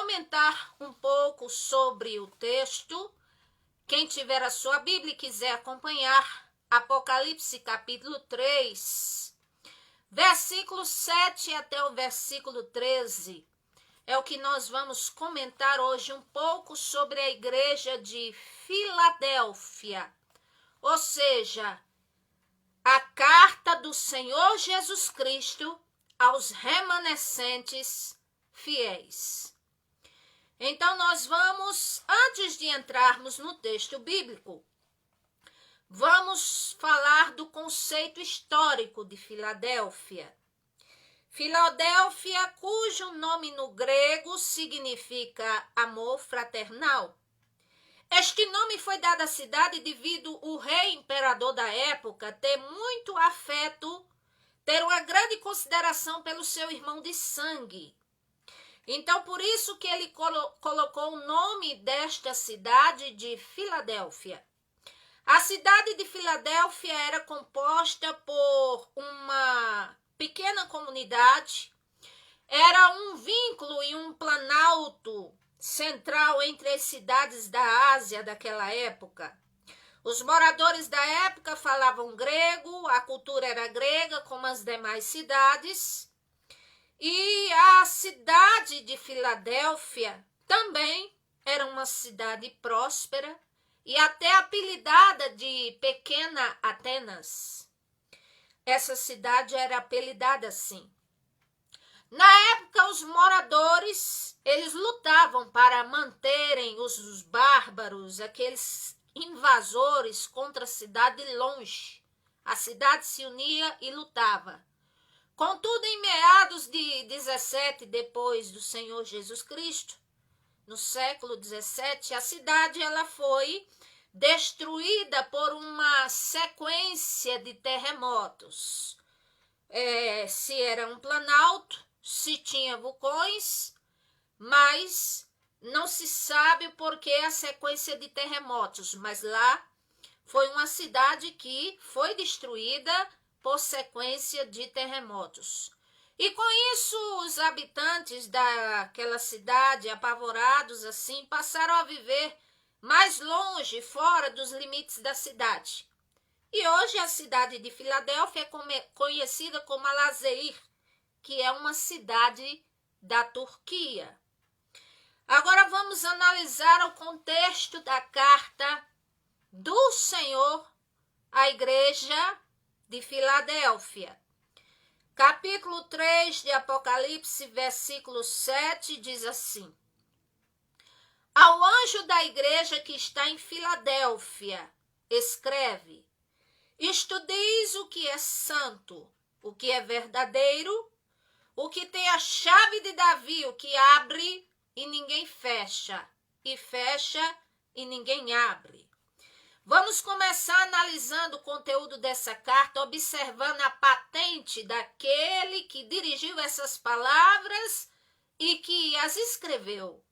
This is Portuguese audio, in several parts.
comentar um pouco sobre o texto. Quem tiver a sua Bíblia e quiser acompanhar, Apocalipse capítulo 3, versículo 7 até o versículo 13, é o que nós vamos comentar hoje um pouco sobre a igreja de Filadélfia, ou seja, a carta do Senhor Jesus Cristo aos remanescentes fiéis. Então nós vamos, antes de entrarmos no texto bíblico, vamos falar do conceito histórico de Filadélfia. Filadélfia, cujo nome no grego significa amor fraternal. Este nome foi dado à cidade devido o rei imperador da época ter muito afeto, ter uma grande consideração pelo seu irmão de sangue. Então, por isso que ele colocou o nome desta cidade de Filadélfia. A cidade de Filadélfia era composta por uma pequena comunidade, era um vínculo e um planalto central entre as cidades da Ásia daquela época. Os moradores da época falavam grego, a cultura era grega, como as demais cidades, e a cidade de Filadélfia também era uma cidade próspera e até apelidada de Pequena Atenas. Essa cidade era apelidada assim. Na época, os moradores, eles lutavam para manterem os bárbaros, aqueles invasores, contra a cidade longe. A cidade se unia e lutava. Contudo, em meados de 17 depois do Senhor Jesus Cristo, no século 17, a cidade ela foi destruída por uma sequência de terremotos. Se era um planalto, se tinha vulcões, mas não se sabe por que a sequência de terremotos, mas lá foi uma cidade que foi destruída por sequência de terremotos. E com isso, os habitantes daquela cidade, apavorados assim, passaram a viver mais longe, fora dos limites da cidade. E hoje a cidade de Filadélfia é conhecida como Al-Azeir, que é uma cidade da Turquia. Agora vamos analisar o contexto da carta do Senhor à igreja de Filadélfia. Capítulo 3 de Apocalipse, versículo 7, diz assim: Ao anjo da igreja que está em Filadélfia, escreve: Isto diz o que é santo, o que é verdadeiro, o que tem a chave de Davi, o que abre e ninguém fecha, e fecha e ninguém abre. Vamos começar analisando o conteúdo dessa carta, observando a patente daquele que dirigiu essas palavras e que as escreveu.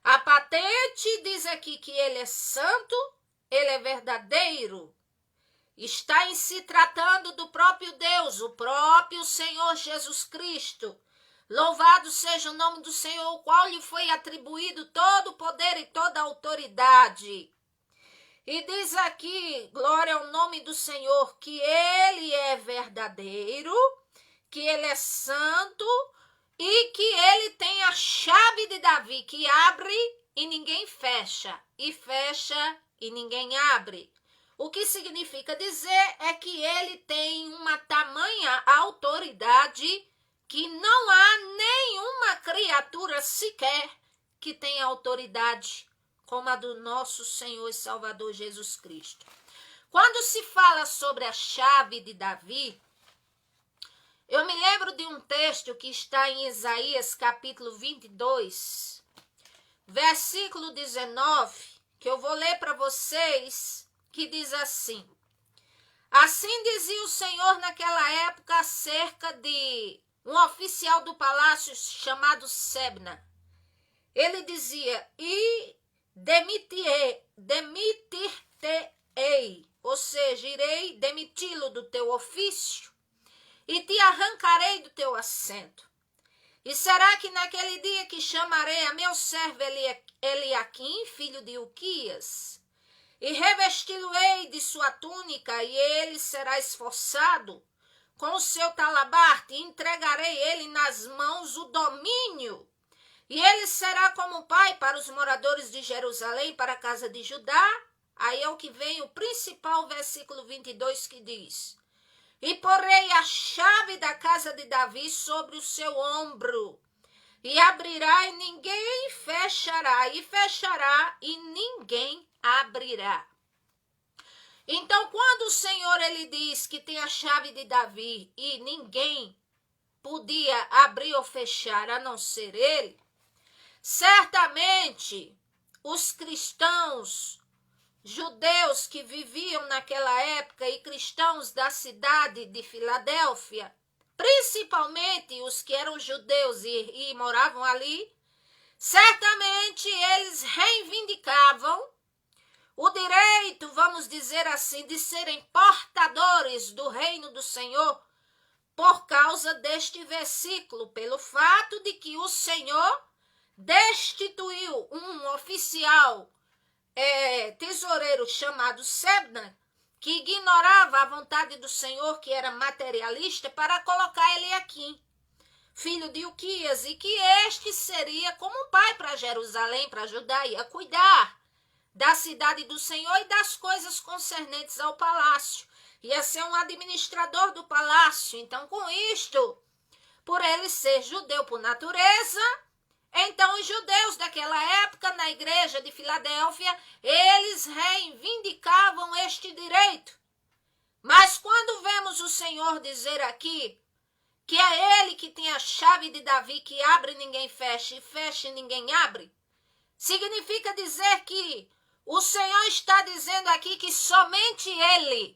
A patente diz aqui que ele é santo, ele é verdadeiro. Está em se tratando do próprio Deus, o próprio Senhor Jesus Cristo. Louvado seja o nome do Senhor, o qual lhe foi atribuído todo o poder e toda a autoridade. E diz aqui, glória ao nome do Senhor, que ele é verdadeiro, que ele é santo e que ele tem a chave de Davi, que abre e ninguém fecha, e fecha e ninguém abre. O que significa dizer é que ele tem uma tamanha autoridade que não há nenhuma criatura sequer que tenha autoridade como a do nosso Senhor e Salvador Jesus Cristo. Quando se fala sobre a chave de Davi, eu me lembro de um texto que está em Isaías capítulo 22, versículo 19, que eu vou ler para vocês, que diz assim: Assim dizia o Senhor naquela época acerca de um oficial do palácio chamado Sebna. Ele dizia: E demitir-te-ei, ou seja, irei demiti-lo do teu ofício e te arrancarei do teu assento. E será que naquele dia que chamarei a meu servo Eliaquim, filho de Uquias, e revesti-lo-ei de sua túnica, e ele será esforçado com o seu talabarte, e entregarei ele nas mãos o domínio, e ele será como pai para os moradores de Jerusalém, para a casa de Judá. Aí é o que vem o principal versículo 22 que diz: e porei a chave da casa de Davi sobre o seu ombro, e abrirá e ninguém fechará, e fechará e ninguém abrirá. Então, quando o Senhor ele diz que tem a chave de Davi e ninguém podia abrir ou fechar a não ser ele, certamente os cristãos judeus que viviam naquela época e cristãos da cidade de Filadélfia, principalmente os que eram judeus e moravam ali, certamente eles reivindicavam o direito, vamos dizer assim, de serem portadores do reino do Senhor por causa deste versículo, pelo fato de que o Senhor destituiu um oficial tesoureiro chamado Sebna, que ignorava a vontade do Senhor, que era materialista, para colocar Eliaquim, filho de Uquias, e que este seria como um pai para Jerusalém, para Judá, ia cuidar da cidade do Senhor e das coisas concernentes ao palácio. Ia ser um administrador do palácio. Então, com isto, por ele ser judeu por natureza, então os judeus daquela época, na igreja de Filadélfia, eles reivindicavam este direito. Mas quando vemos o Senhor dizer aqui que é ele que tem a chave de Davi, que abre e ninguém fecha, e fecha e ninguém abre, significa dizer que o Senhor está dizendo aqui que somente ele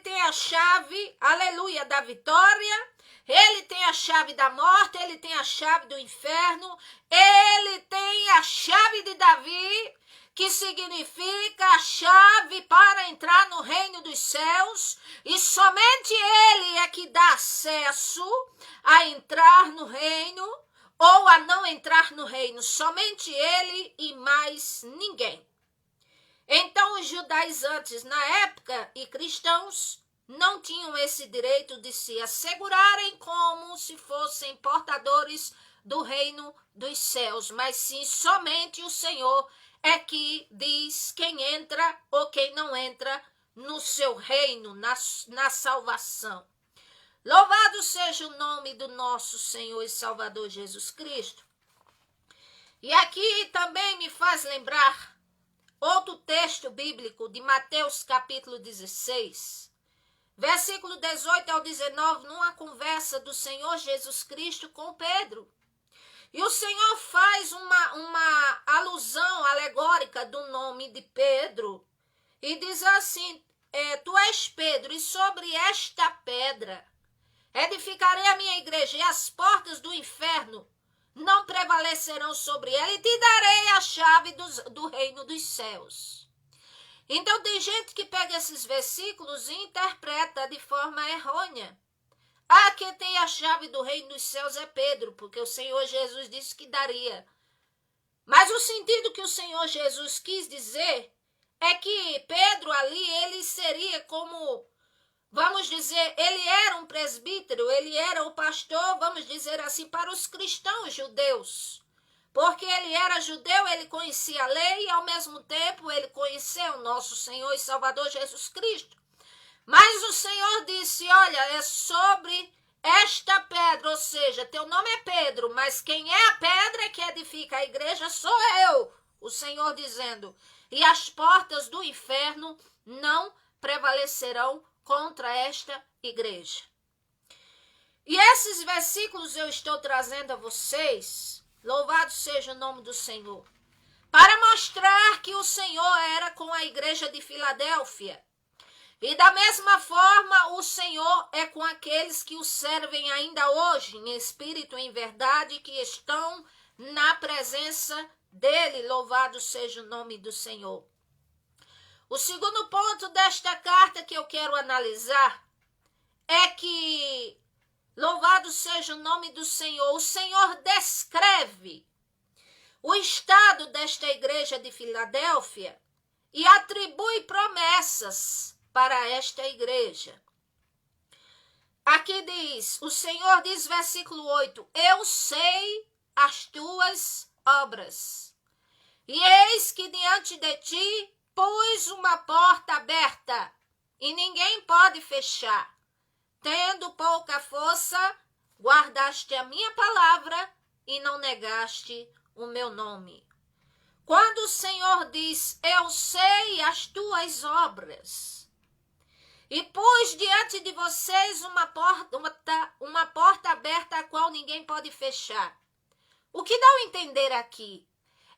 tem a chave, aleluia, da vitória. Ele tem a chave da morte, ele tem a chave do inferno, ele tem a chave de Davi, que significa a chave para entrar no reino dos céus, e somente ele é que dá acesso a entrar no reino ou a não entrar no reino, somente ele e mais ninguém. Então os judaizantes na época e cristãos não tinham esse direito de se assegurarem como se fossem portadores do reino dos céus, mas sim somente o Senhor é que diz quem entra ou quem não entra no seu reino, na salvação. Louvado seja o nome do nosso Senhor e Salvador Jesus Cristo. E aqui também me faz lembrar outro texto bíblico de Mateus capítulo 16, versículo 18 ao 19, numa conversa do Senhor Jesus Cristo com Pedro. E o Senhor faz uma alusão alegórica do nome de Pedro e diz assim: tu és Pedro, e sobre esta pedra edificarei a minha igreja, e as portas do inferno não prevalecerão sobre ela, e te darei a chave do reino dos céus. Então tem gente que pega esses versículos e interpreta de forma errônea. Quem tem a chave do reino dos céus é Pedro, porque o Senhor Jesus disse que daria. Mas o sentido que o Senhor Jesus quis dizer é que Pedro ali, ele seria como, vamos dizer, ele era um presbítero, ele era o pastor, vamos dizer assim, para os cristãos judeus. Porque ele era judeu, ele conhecia a lei e ao mesmo tempo ele conheceu o nosso Senhor e Salvador Jesus Cristo. Mas o Senhor disse, olha, é sobre esta pedra, ou seja, teu nome é Pedro, mas quem é a pedra que edifica a igreja sou eu, o Senhor dizendo, e as portas do inferno não prevalecerão contra esta igreja. E esses versículos eu estou trazendo a vocês, louvado seja o nome do Senhor, para mostrar que o Senhor era com a igreja de Filadélfia. E da mesma forma, o Senhor é com aqueles que o servem ainda hoje, em espírito e em verdade, que estão na presença dele. Louvado seja o nome do Senhor. O segundo ponto desta carta que eu quero analisar é que Louvado seja o nome do Senhor. O Senhor descreve o estado desta igreja de Filadélfia e atribui promessas para esta igreja. Aqui diz, o Senhor diz, versículo 8, eu sei as tuas obras, e eis que diante de ti pus uma porta aberta, e ninguém pode fechar. Tendo pouca força, guardaste a minha palavra e não negaste o meu nome. Quando o Senhor diz, eu sei as tuas obras, e pus diante de vocês uma porta aberta a qual ninguém pode fechar. O que dá a entender aqui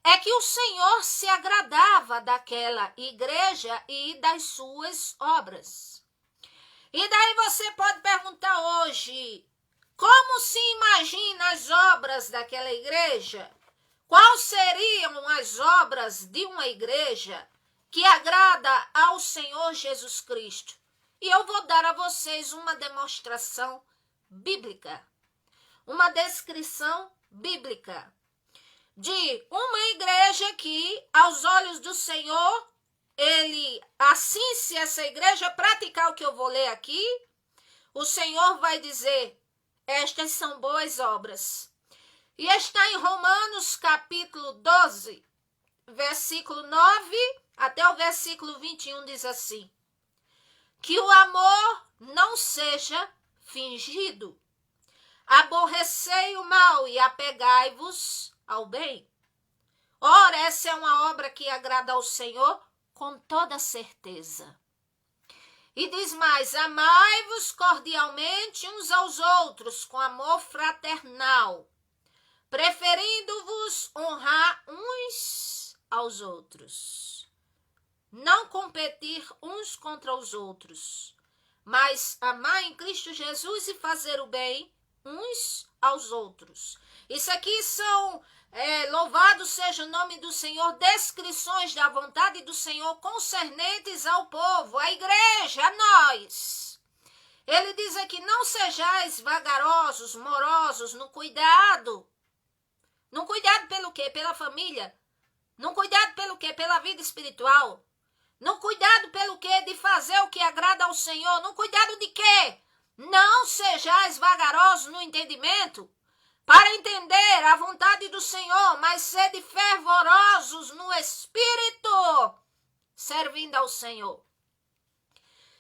é que o Senhor se agradava daquela igreja e das suas obras. E daí você pode perguntar hoje, como se imagina as obras daquela igreja? Quais seriam as obras de uma igreja que agrada ao Senhor Jesus Cristo? E eu vou dar a vocês uma demonstração bíblica, uma descrição bíblica de uma igreja que, aos olhos do Senhor, assim se essa igreja praticar o que eu vou ler aqui, o Senhor vai dizer, estas são boas obras. E está em Romanos capítulo 12, versículo 9 até o versículo 21, diz assim, que o amor não seja fingido. Aborrecei o mal e apegai-vos ao bem. Ora, essa é uma obra que agrada ao Senhor com toda certeza. E diz mais, amai-vos cordialmente uns aos outros com amor fraternal, preferindo-vos honrar uns aos outros. Não competir uns contra os outros, mas amar em Cristo Jesus e fazer o bem uns aos outros. Isso aqui são, louvado seja o nome do Senhor, descrições da vontade do Senhor concernentes ao povo, à igreja, a nós. Ele diz aqui, não sejais vagarosos, morosos, no cuidado. No cuidado pelo quê? Pela família. No cuidado pelo quê? Pela vida espiritual. No cuidado pelo quê? De fazer o que agrada ao Senhor. No cuidado de quê? Não sejais vagarosos no entendimento, para entender a vontade do Senhor, mas sede fervorosos no Espírito, servindo ao Senhor.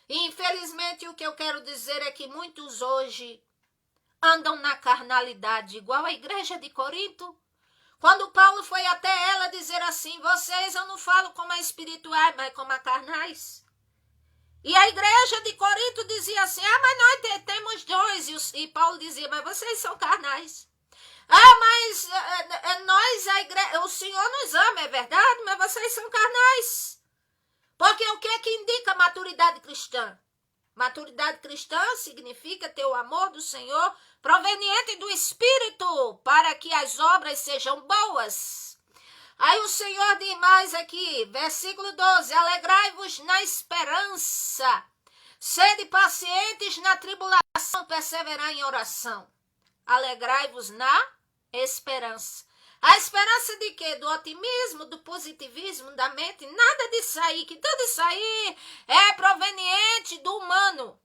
E infelizmente o que eu quero dizer é que muitos hoje andam na carnalidade, igual a igreja de Corinto. Quando Paulo foi até ela dizer assim, vocês eu não falo como a espirituais, mas como a carnais. E a igreja de Corinto dizia assim, mas nós temos dons. E Paulo dizia, mas vocês são carnais. Mas o Senhor nos ama, é verdade, mas vocês são carnais. Porque o que é que indica maturidade cristã? Maturidade cristã significa ter o amor do Senhor proveniente do Espírito, para que as obras sejam boas. Aí o Senhor diz mais aqui, versículo 12, alegrai-vos na esperança, sede pacientes na tribulação, perseverai em oração. Alegrai-vos na esperança. A esperança de quê? Do otimismo, do positivismo, da mente, nada disso aí, que tudo isso aí é proveniente do humano,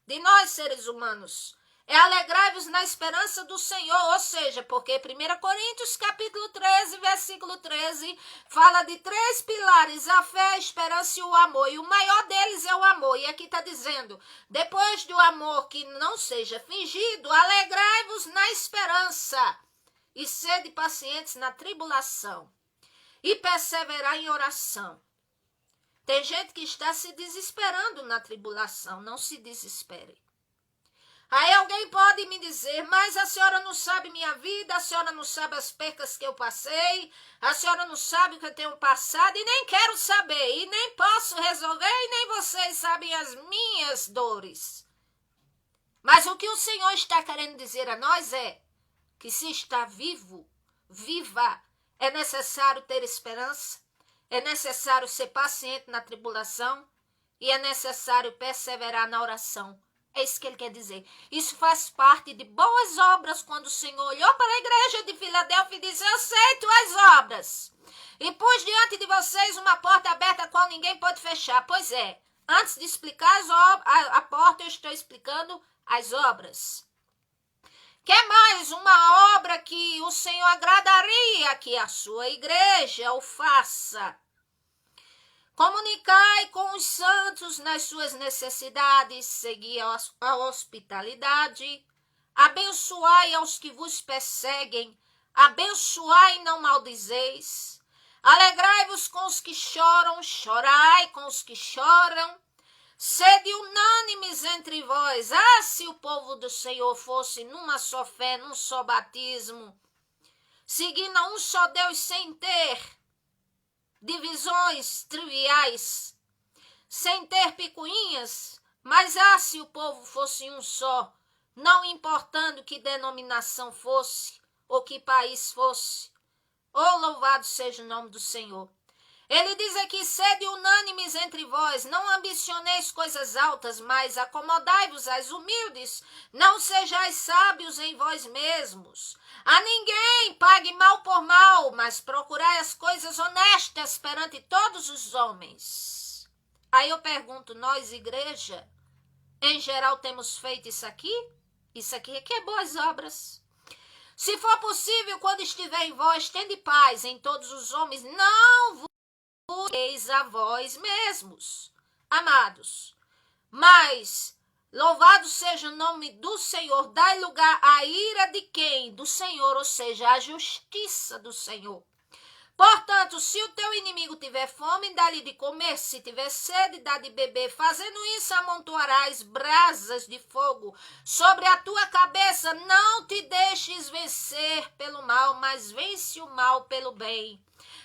de nós seres humanos. É alegrai-vos na esperança do Senhor, ou seja, porque 1 Coríntios capítulo 13, versículo 13, fala de 3 pilares, a fé, a esperança e o amor, e o maior deles é o amor, e aqui está dizendo, depois do amor que não seja fingido, alegrai-vos na esperança, e sede pacientes na tribulação, e perseverar em oração. Tem gente que está se desesperando na tribulação, não se desespere. Aí alguém pode me dizer, mas a senhora não sabe minha vida, a senhora não sabe as percas que eu passei, a senhora não sabe o que eu tenho passado e nem quero saber, e nem posso resolver, e nem vocês sabem as minhas dores. Mas o que o Senhor está querendo dizer a nós é que se está vivo, viva, é necessário ter esperança, é necessário ser paciente na tribulação e é necessário perseverar na oração. É isso que ele quer dizer. Isso faz parte de boas obras, quando o Senhor olhou para a igreja de Filadélfia e disse: eu sei tuas obras, e pus diante de vocês uma porta aberta a qual ninguém pode fechar. Pois é, antes de explicar a porta, eu estou explicando as obras. Quer mais uma obra que o Senhor agradaria que a sua igreja o faça? Comunicai com os santos nas suas necessidades, segui a hospitalidade, abençoai aos que vos perseguem, abençoai e não maldizeis, alegrai-vos com os que choram, chorai com os que choram, sede unânimes entre vós. Ah, se o povo do Senhor fosse numa só fé, num só batismo, seguindo a um só Deus sem ter divisões triviais, sem ter picuinhas, mas se o povo fosse um só, não importando que denominação fosse, ou que país fosse, oh, louvado seja o nome do Senhor. Ele diz aqui: sede unânimes entre vós, não ambicioneis coisas altas, mas acomodai-vos às humildes, não sejais sábios em vós mesmos. A ninguém pague mal por mal, mas procurai as coisas honestas perante todos os homens. Aí eu pergunto: nós, igreja, em geral temos feito isso aqui? Isso aqui é que é boas obras. Se for possível, quando estiver em vós, tende paz em todos os homens, não vos eis a vós mesmos, amados. Mas, louvado seja o nome do Senhor, dai lugar à ira de quem? Do Senhor, ou seja, a justiça do Senhor. Portanto, se o teu inimigo tiver fome, dá-lhe de comer, se tiver sede, dá de beber. Fazendo isso, amontoarás brasas de fogo sobre a tua cabeça. Não te deixes vencer pelo mal, mas vence o mal pelo bem.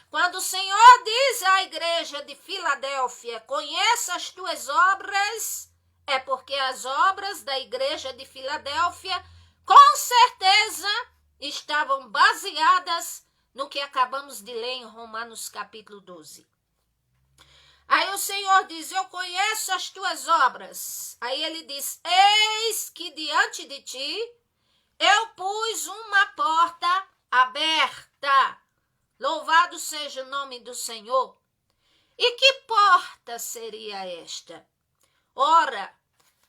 Quando o Senhor diz à igreja de Filadélfia: conheça as tuas obras, é porque as obras da igreja de Filadélfia, com certeza, estavam baseadas no que acabamos de ler em Romanos capítulo 12. Aí o Senhor diz: eu conheço as tuas obras. Aí ele diz: eis que diante de ti eu pus uma porta aberta. Louvado seja o nome do Senhor. E que porta seria esta? Ora,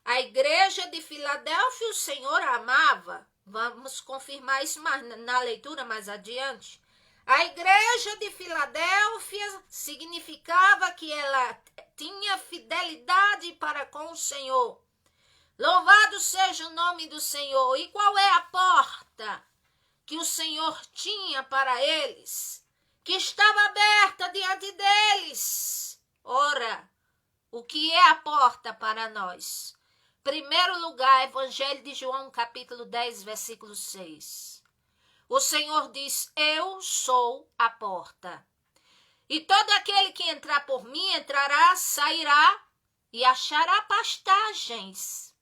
a igreja de Filadélfia o Senhor amava. Vamos confirmar isso na leitura mais adiante. A igreja de Filadélfia significava que ela tinha fidelidade para com o Senhor. Louvado seja o nome do Senhor. E qual é a porta que o Senhor tinha para eles, que estava aberta diante deles? Ora, o que é a porta para nós? Primeiro lugar, Evangelho de João, capítulo 10, versículo 6. O Senhor diz: eu sou a porta. E todo aquele que entrar por mim, entrará, sairá e achará pastagens.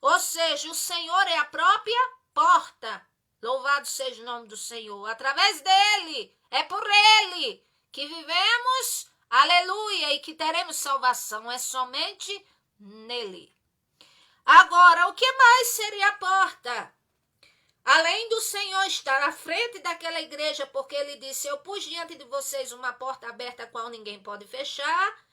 Ou seja, o Senhor é a própria porta. Louvado seja o nome do Senhor. Através dele, é por ele que vivemos, aleluia, e que teremos salvação. É somente nele. Agora, o que mais seria a porta? Além do Senhor estar à frente daquela igreja, porque ele disse: eu pus diante de vocês uma porta aberta a qual ninguém pode fechar.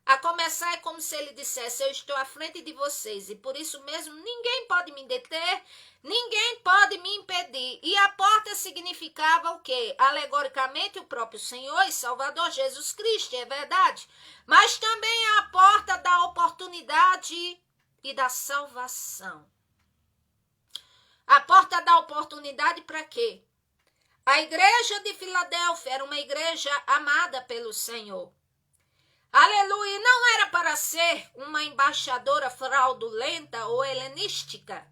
A começar é como se ele dissesse: eu estou à frente de vocês e por isso mesmo ninguém pode me deter, ninguém pode me impedir. E a porta significava o quê? Alegoricamente o próprio Senhor e Salvador Jesus Cristo, é verdade. Mas também a porta da oportunidade e da salvação. A porta da oportunidade para quê? A igreja de Filadélfia era uma igreja amada pelo Senhor. Aleluia, não era para ser uma embaixadora fraudulenta ou helenística,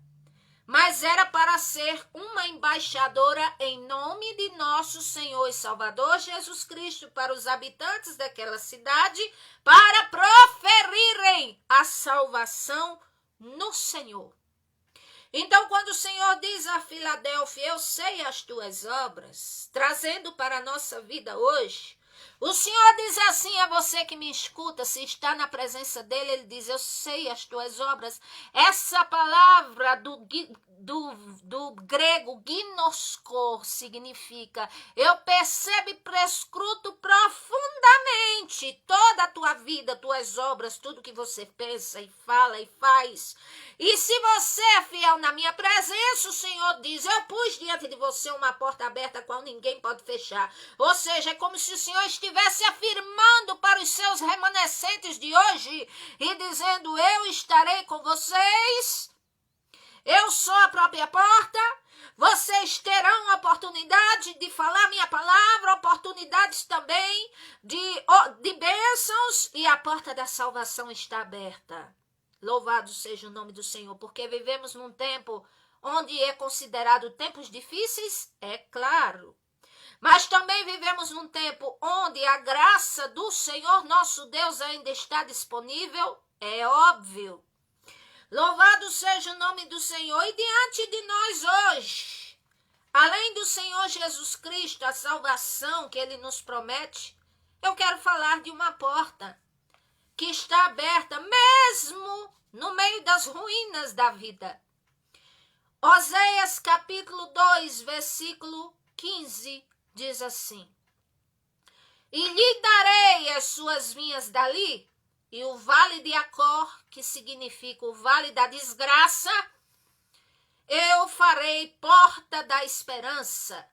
mas era para ser uma embaixadora em nome de nosso Senhor e Salvador Jesus Cristo para os habitantes daquela cidade, para proferirem a salvação no Senhor. Então, quando o Senhor diz a Filadélfia: eu sei as tuas obras, trazendo para a nossa vida hoje, O Senhor diz assim a você que me escuta, se está na presença dele, ele diz, eu sei as tuas obras. Essa palavra do grego ginoskor significa, eu percebo e prescruto profundamente toda a tua vida, tuas obras, tudo que você pensa e fala e faz. E se você é fiel na minha presença, o Senhor diz, eu pus diante de você uma porta aberta a qual ninguém pode fechar. Ou seja, é como se o Senhor estivesse afirmando para os seus remanescentes de hoje e dizendo, eu estarei com vocês, eu sou a própria porta, vocês terão a oportunidade de falar minha palavra, oportunidades também de bênçãos, e a porta da salvação está aberta. Louvado seja o nome do Senhor, porque vivemos num tempo onde é considerado tempos difíceis, é claro. Mas também vivemos num tempo onde a graça do Senhor nosso Deus ainda está disponível, é óbvio. Louvado seja o nome do Senhor. E diante de nós hoje, além do Senhor Jesus Cristo, a salvação que Ele nos promete, eu quero falar de uma porta que está aberta mesmo no meio das ruínas da vida. Oséias capítulo 2, versículo 15, diz assim, e lhe darei as suas vinhas dali, e o vale de Acor, que significa o vale da desgraça, eu farei porta da esperança,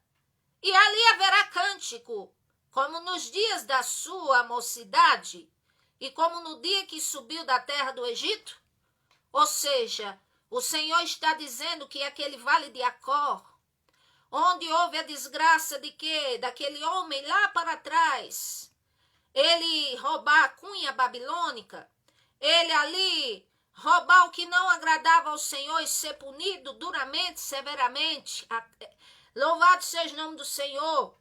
e ali haverá cântico, como nos dias da sua mocidade, e como no dia que subiu da terra do Egito. Ou seja, o Senhor está dizendo que aquele vale de Acor, onde houve a desgraça de quê? Daquele homem lá para trás, ele roubar a cunha babilônica, ele ali roubar o que não agradava ao Senhor e ser punido duramente, severamente. Louvado seja o nome do Senhor.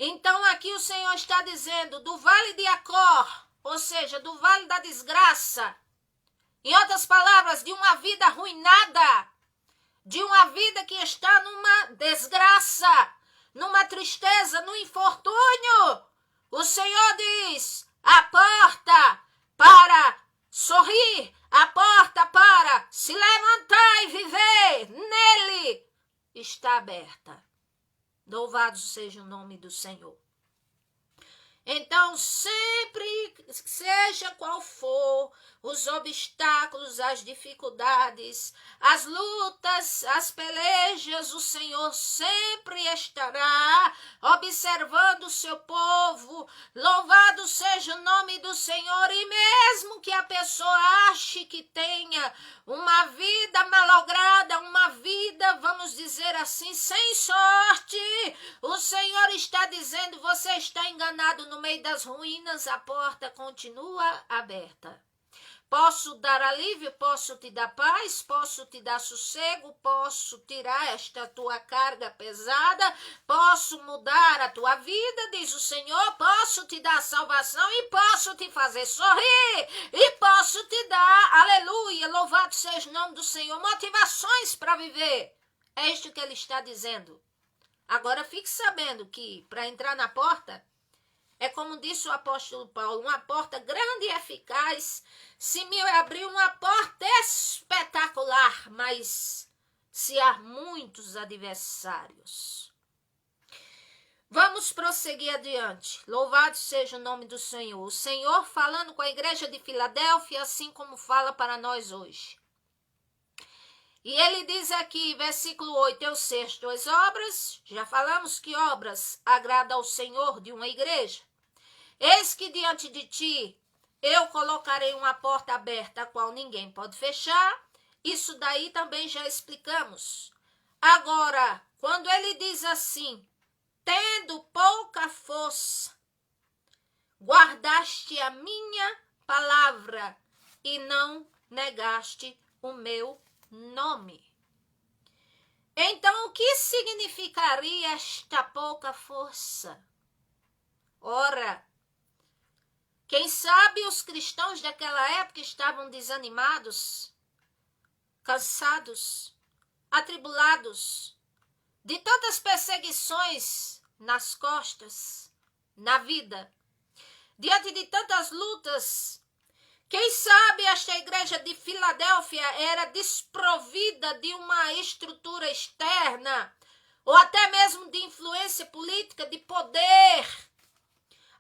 Então aqui o Senhor está dizendo do vale de Acor, ou seja, do vale da desgraça. Em outras palavras, de uma vida arruinada, de uma vida que está numa desgraça, numa tristeza, num infortúnio. O Senhor diz, a porta para sorrir, a porta para se levantar e viver nele está aberta. Louvado seja o nome do Senhor. Então, sempre, seja qual for os obstáculos, as dificuldades, as lutas, as pelejas, o Senhor sempre estará observando o seu povo. Louvado seja o nome do Senhor. E mesmo que a pessoa ache que tenha uma vida malograda, uma vida, vamos dizer assim, sem sorte, o Senhor está dizendo, você está enganado. No meio das ruínas, a porta continua aberta. Posso dar alívio, posso te dar paz, posso te dar sossego, posso tirar esta tua carga pesada, posso mudar a tua vida, diz o Senhor, posso te dar salvação e posso te fazer sorrir e posso te dar, aleluia, louvado seja o nome do Senhor, motivações para viver. É isto que ele está dizendo. Agora fique sabendo que para entrar na porta, é como disse o apóstolo Paulo, uma porta grande e eficaz, se me abrir uma porta espetacular, mas se há muitos adversários. Vamos prosseguir adiante. Louvado seja o nome do Senhor. O Senhor falando com a igreja de Filadélfia, assim como fala para nós hoje. E ele diz aqui, versículo 8, eu sei as tuas obras, já falamos que obras agradam ao Senhor de uma igreja. Eis que diante de ti eu colocarei uma porta aberta, a qual ninguém pode fechar. Isso daí também já explicamos. Agora, quando ele diz assim, tendo pouca força, guardaste a minha palavra e não negaste o meu nome. Então, o que significaria esta pouca força? Ora, quem sabe os cristãos daquela época estavam desanimados, cansados, atribulados, de tantas perseguições nas costas, na vida, diante de tantas lutas. Quem sabe esta igreja de Filadélfia era desprovida de uma estrutura externa, ou até mesmo de influência política, de poder,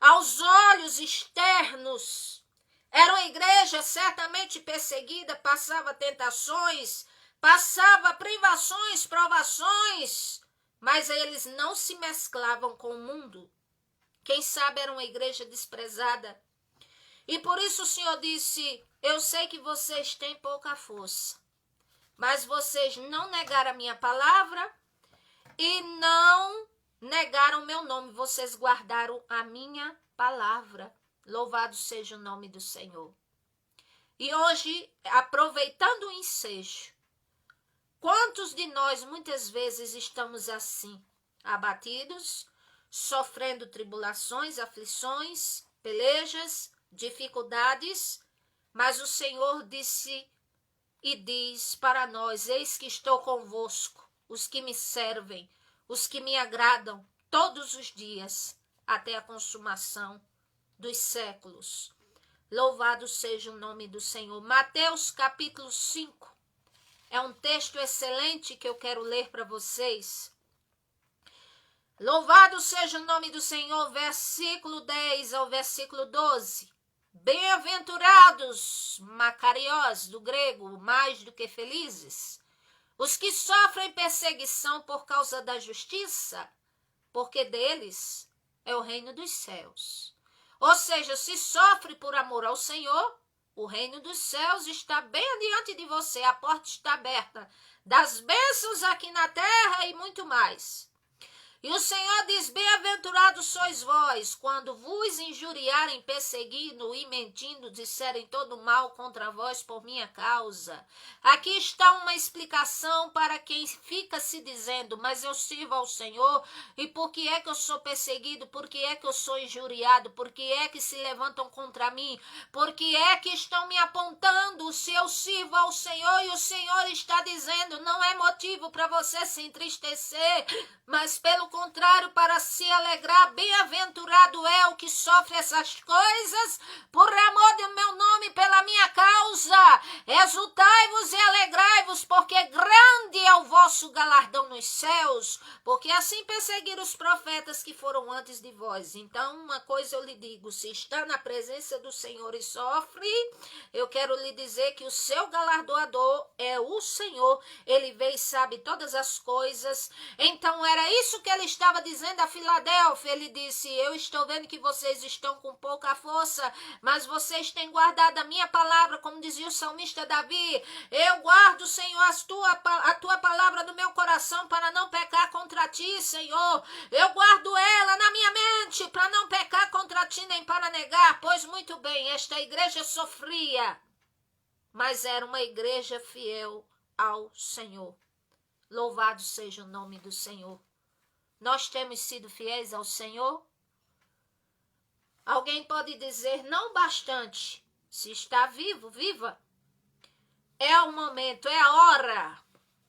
aos olhos externos. Era uma igreja certamente perseguida, passava tentações, passava privações, provações, mas eles não se mesclavam com o mundo. Quem sabe era uma igreja desprezada. E por isso o Senhor disse, eu sei que vocês têm pouca força, mas vocês não negaram a minha palavra e não negaram o meu nome, vocês guardaram a minha palavra. Louvado seja o nome do Senhor. E hoje, aproveitando o ensejo, quantos de nós muitas vezes estamos assim, abatidos, sofrendo tribulações, aflições, pelejas, dificuldades, mas o Senhor disse e diz para nós, eis que estou convosco, os que me servem, os que me agradam, todos os dias, até a consumação dos séculos. Louvado seja o nome do Senhor. Mateus capítulo 5, é um texto excelente que eu quero ler para vocês. Louvado seja o nome do Senhor, versículo 10 ao versículo 12. Bem-aventurados, makarios, do grego, mais do que felizes, os que sofrem perseguição por causa da justiça, porque deles é o reino dos céus. Ou seja, se sofre por amor ao Senhor, o reino dos céus está bem adiante de você, a porta está aberta, das bênçãos aqui na terra e muito mais. E o Senhor diz, bem-aventurados sois vós, quando vos injuriarem, perseguindo e mentindo, disserem todo mal contra vós por minha causa. Aqui está uma explicação para quem fica se dizendo, mas eu sirvo ao Senhor, e por que é que eu sou perseguido? Por que é que eu sou injuriado? Por que é que se levantam contra mim? Por que é que estão me apontando se eu sirvo ao Senhor? E o Senhor está dizendo, não é motivo para você se entristecer, mas pelo contrário, para se alegrar, bem-aventurado é o que sofre essas coisas, por amor do meu nome, pela minha causa. Exultai-vos e alegrai-vos, porque grande é o vosso galardão nos céus, porque assim perseguiram os profetas que foram antes de vós. Então, uma coisa eu lhe digo, se está na presença do Senhor e sofre, eu quero lhe dizer que o seu galardoador é o Senhor, ele vê e sabe todas as coisas. Então, era isso que ele estava dizendo a Filadélfia. Ele disse, eu estou vendo que vocês estão com pouca força, mas vocês têm guardado a minha palavra, como dizia o salmista Davi. Eu guardo, Senhor, a tua palavra no meu coração para não pecar contra ti, Senhor. Eu guardo ela na minha mente para não pecar contra ti nem para negar. Pois muito bem, esta igreja sofria, mas era uma igreja fiel ao Senhor. Louvado seja o nome do Senhor. Nós temos sido fiéis ao Senhor? Alguém pode dizer, não bastante. Se está vivo, viva. É o momento, é a hora,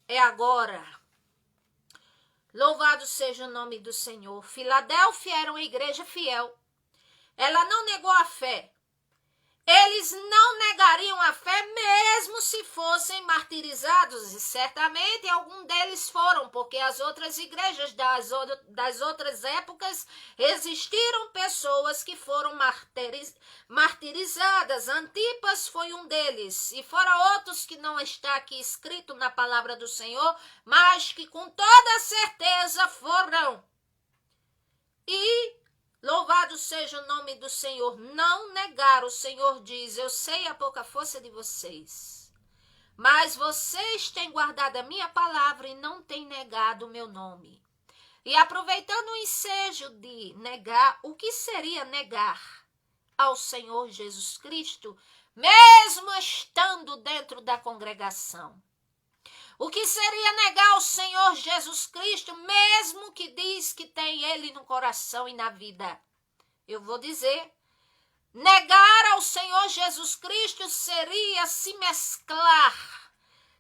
é agora. Louvado seja o nome do Senhor. Filadélfia era uma igreja fiel. Ela não negou a fé. Eles não negariam a fé mesmo se fossem martirizados, e certamente algum deles foram, porque as outras igrejas das outras épocas existiram pessoas que foram martirizadas. Antipas foi um deles, e fora outros que não está aqui escrito na palavra do Senhor, mas que com toda certeza foram. E louvado seja o nome do Senhor. Não negar, o Senhor diz, eu sei a pouca força de vocês, mas vocês têm guardado a minha palavra e não têm negado o meu nome. E aproveitando o ensejo de negar, o que seria negar ao Senhor Jesus Cristo, mesmo estando dentro da congregação? O que seria negar ao Senhor Jesus Cristo, mesmo que diz que tem Ele no coração e na vida? Eu vou dizer, negar ao Senhor Jesus Cristo seria se mesclar,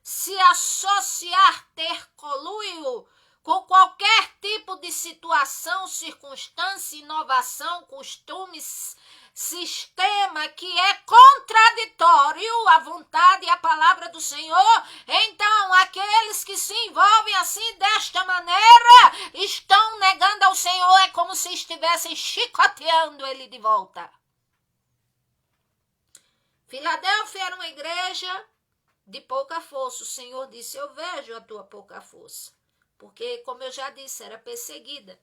se associar, ter conluio com qualquer tipo de situação, circunstância, inovação, costumes, sistema que é contraditório à vontade e à palavra do Senhor, então aqueles que se envolvem assim desta maneira estão negando ao Senhor, é como se estivessem chicoteando ele de volta. Filadélfia era uma igreja de pouca força. O Senhor disse: eu vejo a tua pouca força. Porque, como eu já disse, era perseguida,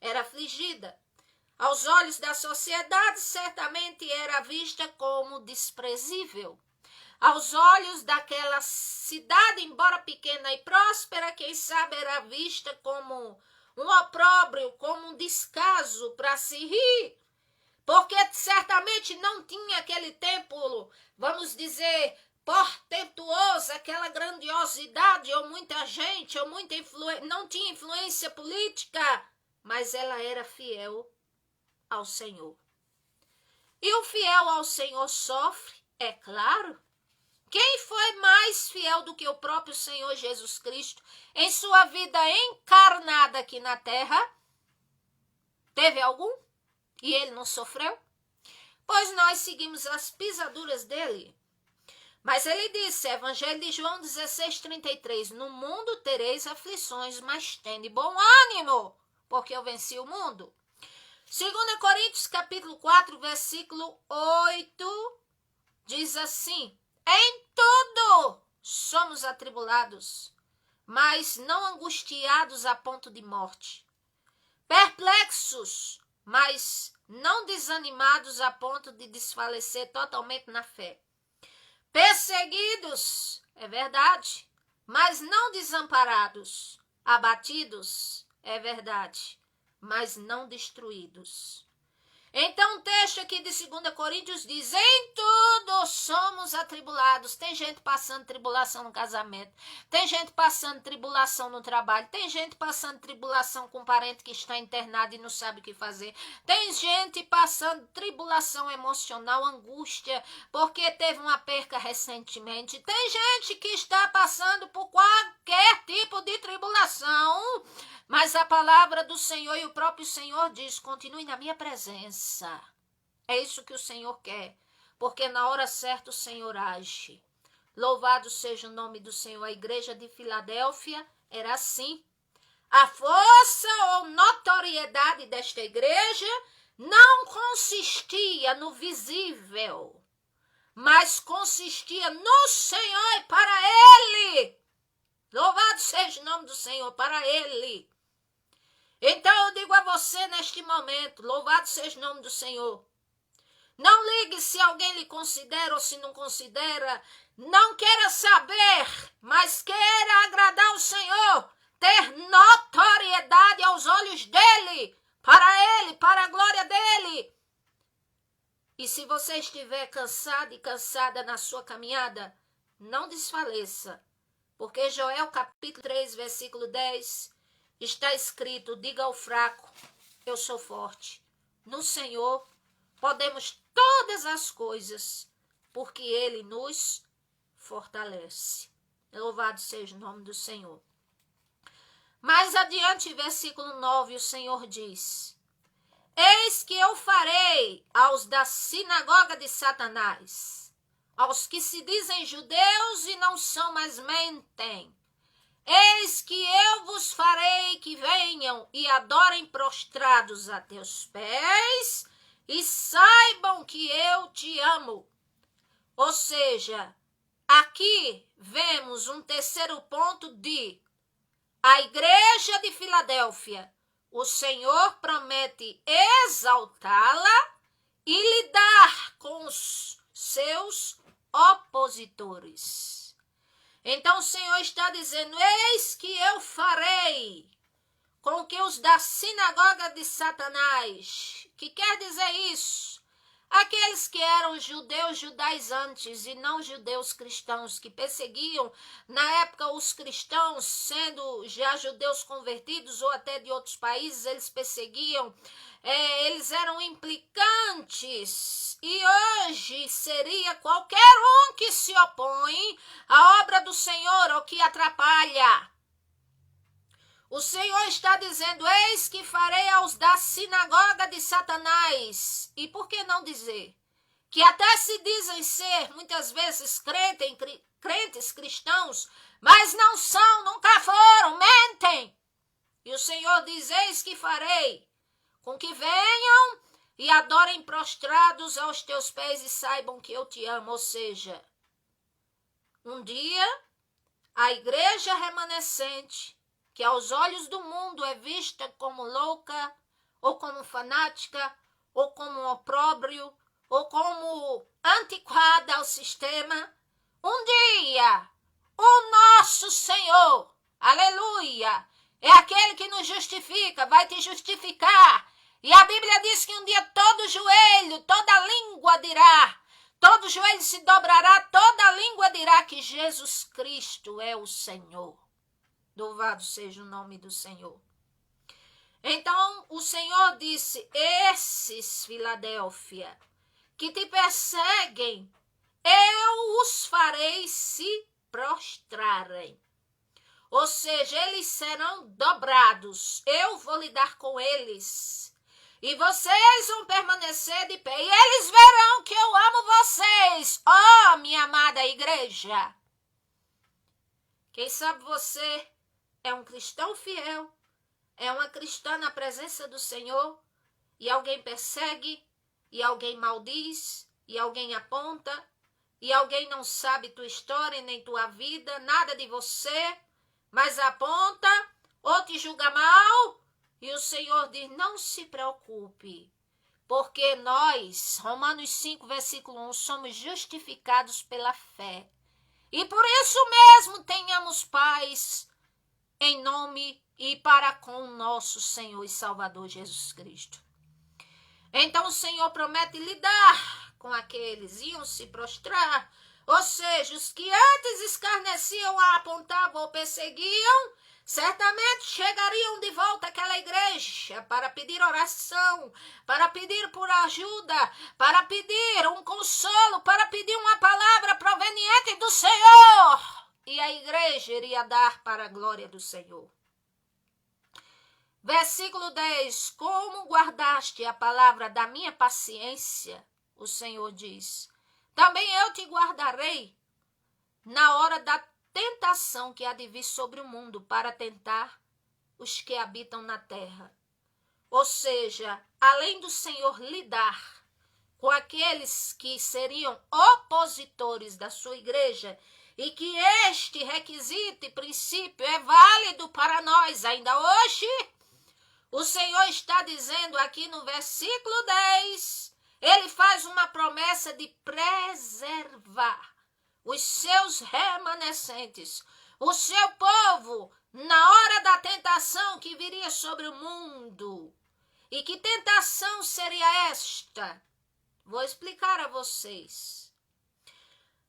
era afligida. Aos olhos da sociedade, certamente era vista como desprezível. Aos olhos daquela cidade, embora pequena e próspera, quem sabe era vista como um opróbrio, como um descaso para se rir. Porque certamente não tinha aquele templo, vamos dizer, portentuoso, aquela grandiosidade, ou muita gente, ou muita influência, não tinha influência política, mas ela era fiel ao Senhor. E o fiel ao Senhor sofre, é claro. Quem foi mais fiel do que o próprio Senhor Jesus Cristo em sua vida encarnada aqui na terra? Teve algum? E ele não sofreu? Pois nós seguimos as pisaduras dele. Mas ele disse, Evangelho de João 16:33, no mundo tereis aflições, mas tende bom ânimo, porque eu venci o mundo. 2 Coríntios capítulo 4, versículo 8, diz assim, em tudo somos atribulados, mas não angustiados a ponto de morte. Perplexos, mas não desanimados a ponto de desfalecer totalmente na fé. Perseguidos, é verdade, mas não desamparados. Abatidos, é verdade, mas não destruídos. Então o texto aqui de 2 Coríntios diz, em tudo somos atribulados. Tem gente passando tribulação no casamento, tem gente passando tribulação no trabalho, tem gente passando tribulação com um parente que está internado e não sabe o que fazer, tem gente passando tribulação emocional, angústia, porque teve uma perca recentemente, tem gente que está passando por qualquer tipo de tribulação, mas a palavra do Senhor e o próprio Senhor diz, continue na minha presença. É isso que o Senhor quer, porque na hora certa o Senhor age. Louvado seja o nome do Senhor. A igreja de Filadélfia era assim. A força ou notoriedade desta igreja não consistia no visível, mas consistia no Senhor e para Ele. Louvado seja o nome do Senhor, para Ele. Então eu digo a você neste momento, louvado seja o nome do Senhor. Não ligue se alguém lhe considera ou se não considera. Não queira saber, mas queira agradar o Senhor. Ter notoriedade aos olhos dEle, para a glória dEle. E se você estiver cansado e cansada na sua caminhada, não desfaleça. Porque Joel capítulo 3, versículo 10... está escrito, diga ao fraco, eu sou forte. No Senhor podemos todas as coisas, porque Ele nos fortalece. Louvado seja o nome do Senhor. Mais adiante, versículo 9, o Senhor diz, eis que eu farei aos da sinagoga de Satanás, aos que se dizem judeus e não são, mas mentem, eis que eu vos farei que venham e adorem prostrados a teus pés e saibam que eu te amo. Ou seja, aqui vemos um terceiro ponto de a igreja de Filadélfia. O Senhor promete exaltá-la e lidar com os seus opositores. Então o Senhor está dizendo, eis que eu farei com que os da sinagoga de Satanás, que quer dizer isso? Aqueles que eram judeus judaizantes e não judeus cristãos, que perseguiam, na época, os cristãos, sendo já judeus convertidos ou até de outros países, eles perseguiam, eles eram implicantes. E hoje seria qualquer um que se opõe à obra do Senhor ou que atrapalha. O Senhor está dizendo, eis que farei aos da sinagoga de Satanás. E por que não dizer? Que até se dizem ser, muitas vezes, crentes cristãos, mas não são, nunca foram, mentem. E o Senhor diz, eis que farei, com que venham e adorem prostrados aos teus pés e saibam que eu te amo. Ou seja, um dia, a igreja remanescente, que aos olhos do mundo é vista como louca, ou como fanática, ou como opróbrio, ou como antiquada ao sistema, um dia, o nosso Senhor, aleluia, é aquele que nos justifica, vai te justificar. E a Bíblia diz que um dia todo joelho, toda língua dirá, todo joelho se dobrará, toda língua dirá que Jesus Cristo é o Senhor. Louvado seja o nome do Senhor. Então o Senhor disse, esses, Filadélfia, que te perseguem, eu os farei se prostrarem. Ou seja, eles serão dobrados, eu vou lidar com eles. E vocês vão permanecer de pé, e eles verão que eu amo vocês, ó minha amada igreja. Quem sabe você é um cristão fiel, é uma cristã na presença do Senhor, e alguém persegue, e alguém maldiz, e alguém aponta, e alguém não sabe tua história nem tua vida, nada de você, mas aponta ou te julga mal, e o Senhor diz, não se preocupe, porque nós, Romanos 5, versículo 1, somos justificados pela fé. E por isso mesmo tenhamos paz em nome e para com o nosso Senhor e Salvador Jesus Cristo. Então o Senhor promete lidar com aqueles, iam se prostrar, ou seja, os que antes escarneciam, apontavam ou perseguiam, certamente chegariam de volta àquela igreja para pedir oração, para pedir por ajuda, para pedir um consolo, para pedir uma palavra proveniente do Senhor. E a igreja iria dar para a glória do Senhor. Versículo 10. Como guardaste a palavra da minha paciência, o Senhor diz, também eu te guardarei na hora da tentação que há de vir sobre o mundo para tentar os que habitam na terra. Ou seja, além do Senhor lidar com aqueles que seriam opositores da sua igreja, e que este requisito e princípio é válido para nós ainda hoje, o Senhor está dizendo aqui no versículo 10, ele faz uma promessa de preservar os seus remanescentes, o seu povo, na hora da tentação que viria sobre o mundo. E que tentação seria esta? Vou explicar a vocês.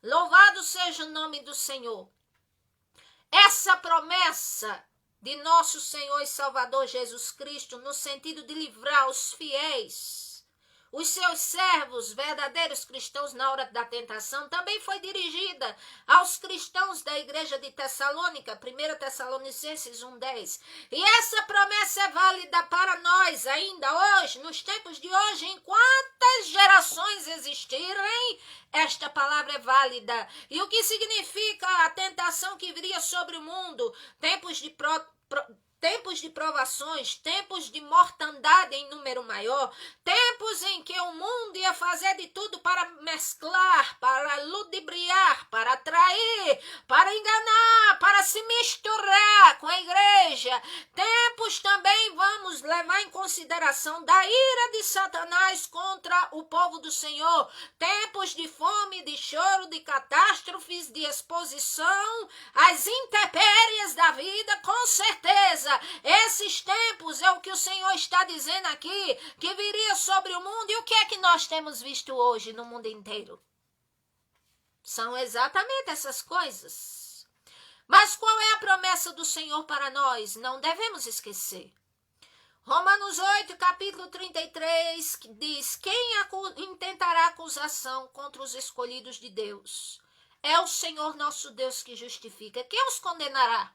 Louvado seja o nome do Senhor. Essa promessa de nosso Senhor e Salvador Jesus Cristo, no sentido de livrar os fiéis, os seus servos, verdadeiros cristãos na hora da tentação, também foi dirigida aos cristãos da igreja de Tessalônica, 1 Tessalonicenses 1,10. E essa promessa é válida para nós ainda hoje, nos tempos de hoje, enquanto gerações existirem, esta palavra é válida. E o que significa a tentação que viria sobre o mundo? Tempos de provações, tempos de mortandade em número maior, tempos em que o mundo ia fazer de tudo para mesclar, para ludibriar, para atrair, para enganar, para se misturar com a igreja. Tempos também vamos levar em consideração da ira de Satanás contra o povo do Senhor. Tempos de fome, de choro, de catástrofes, de exposição às intempéries da vida, com certeza. Esses tempos é o que o Senhor está dizendo aqui, que viria sobre o mundo. E o que é que nós temos visto hoje no mundo inteiro? São exatamente essas coisas. Mas qual é a promessa do Senhor para nós? Não devemos esquecer. Romanos 8, capítulo 33, diz, quem intentará acusação contra os escolhidos de Deus? É o Senhor nosso Deus que justifica. Quem os condenará?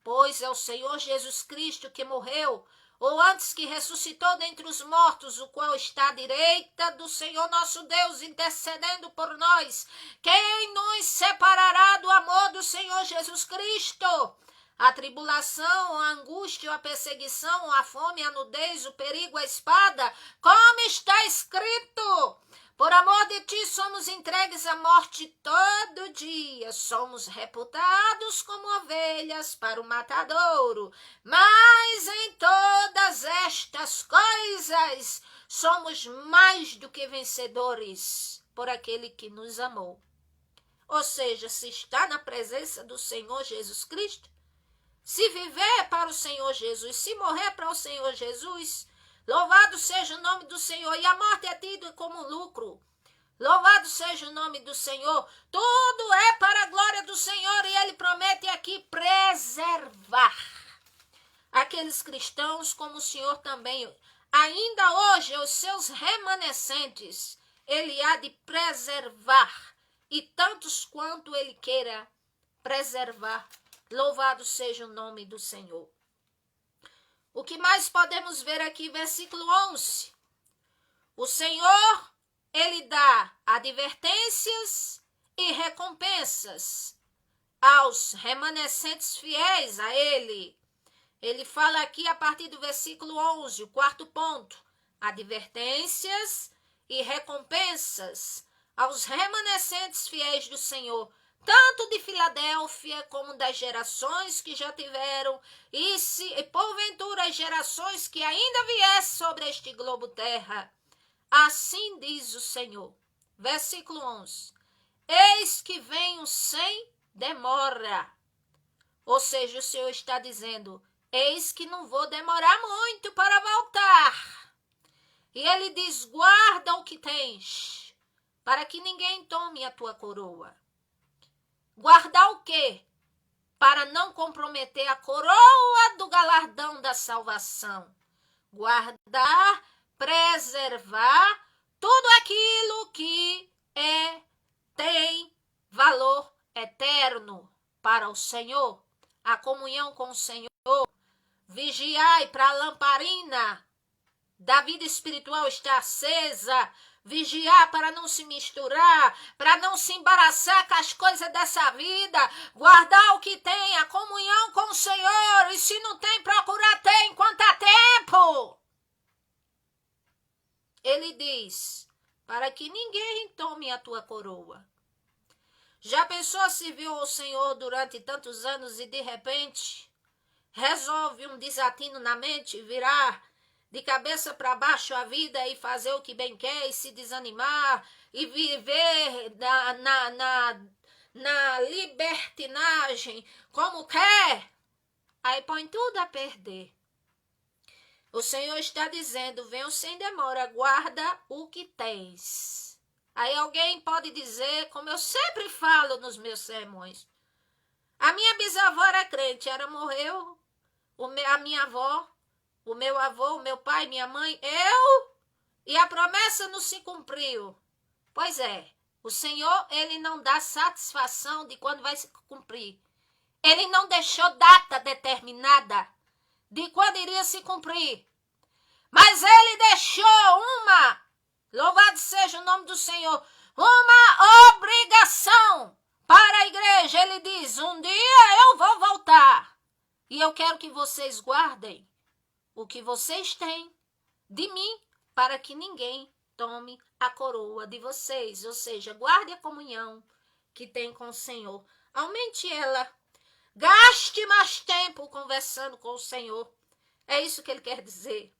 pois é o Senhor Jesus Cristo que morreu, ou antes que ressuscitou dentre os mortos, o qual está à direita do Senhor nosso Deus, intercedendo por nós. Quem nos separará do amor do Senhor Jesus Cristo? A tribulação, a angústia, a perseguição, a fome, a nudez, o perigo, a espada, como está escrito: por amor de ti somos entregues à morte todo dia, somos reputados como ovelhas para o matadouro, mas em todas estas coisas somos mais do que vencedores por aquele que nos amou. Ou seja, se está na presença do Senhor Jesus Cristo, se viver para o Senhor Jesus, se morrer para o Senhor Jesus, louvado seja o nome do Senhor, e a morte é tida como lucro. Louvado seja o nome do Senhor. Tudo é para a glória do Senhor, e Ele promete aqui preservar aqueles cristãos, como o Senhor também, ainda hoje, os seus remanescentes, Ele há de preservar, e tantos quanto Ele queira preservar. Louvado seja o nome do Senhor. O que mais podemos ver aqui, versículo 11. O Senhor, Ele dá advertências e recompensas aos remanescentes fiéis a Ele. Ele fala aqui a partir do versículo 11, o quarto ponto. Advertências e recompensas aos remanescentes fiéis do Senhor, tanto de Filadélfia como das gerações que já tiveram, e porventura as gerações que ainda viessem sobre este globo terra. Assim diz o Senhor. Versículo 11. Eis que venho sem demora. Ou seja, o Senhor está dizendo, eis que não vou demorar muito para voltar. E Ele diz, guarda o que tens, para que ninguém tome a tua coroa. Guardar o quê? Para não comprometer a coroa do galardão da salvação. Guardar, preservar tudo aquilo que tem valor eterno para o Senhor. A comunhão com o Senhor. Vigiai para a lamparina da vida espiritual estar acesa. Vigiar para não se misturar, para não se embaraçar com as coisas dessa vida, guardar o que tem, a comunhão com o Senhor, e se não tem, procurar ter enquanto há tempo. Ele diz, para que ninguém tome a tua coroa. Já pensou se viu o Senhor durante tantos anos e de repente resolve um desatino na mente, virar de cabeça para baixo a vida e fazer o que bem quer e se desanimar e viver na libertinagem como quer, aí põe tudo a perder. O Senhor está dizendo, venho sem demora, guarda o que tens. Aí alguém pode dizer, como eu sempre falo nos meus sermões, a minha bisavó era crente, ela morreu, a minha avó, o meu avô, o meu pai, minha mãe, e a promessa não se cumpriu. Pois é, o Senhor, Ele não dá satisfação de quando vai se cumprir. Ele não deixou data determinada de quando iria se cumprir. Mas Ele deixou louvado seja o nome do Senhor, uma obrigação para a igreja. Ele diz, um dia eu vou voltar. E eu quero que vocês guardem o que vocês têm de mim, para que ninguém tome a coroa de vocês. Ou seja, guarde a comunhão que tem com o Senhor. Aumente ela. Gaste mais tempo conversando com o Senhor. É isso que ele quer dizer.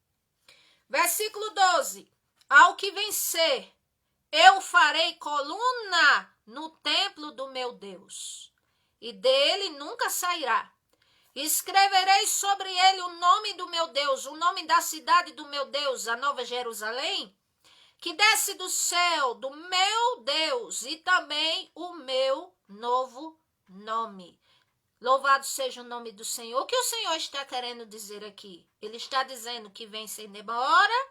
Versículo 12. Ao que vencer, eu farei coluna no templo do meu Deus, e dele nunca sairá. Escreverei sobre ele o nome do meu Deus, o nome da cidade do meu Deus, a Nova Jerusalém, que desce do céu do meu Deus, e também o meu novo nome. Louvado seja o nome do Senhor. O que o Senhor está querendo dizer aqui? Ele está dizendo que vem sem demora,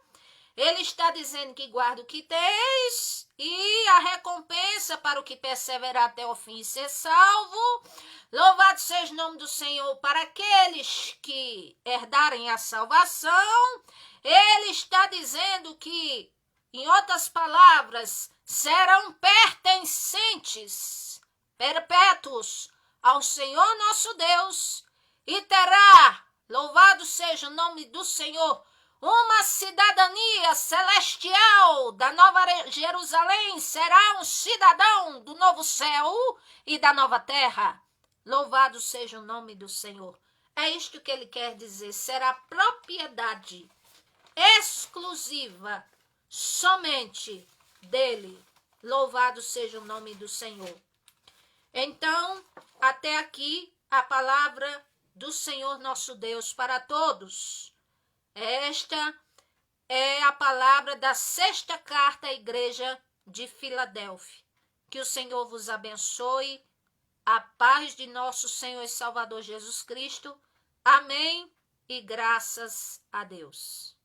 Ele está dizendo que guarda o que tens e a recompensa para o que perseverar até o fim e ser salvo. Louvado seja o nome do Senhor para aqueles que herdarem a salvação. Ele está dizendo que, em outras palavras, serão pertencentes, perpétuos ao Senhor nosso Deus e terá, louvado seja o nome do Senhor, uma cidadania celestial da Nova Jerusalém, será um cidadão do novo céu e da nova terra. Louvado seja o nome do Senhor. É isto que ele quer dizer, será propriedade exclusiva somente dele. Louvado seja o nome do Senhor. Então, até aqui a palavra do Senhor nosso Deus para todos. Esta é a palavra da sexta carta à igreja de Filadélfia. Que o Senhor vos abençoe. A paz de nosso Senhor e Salvador Jesus Cristo. Amém e graças a Deus.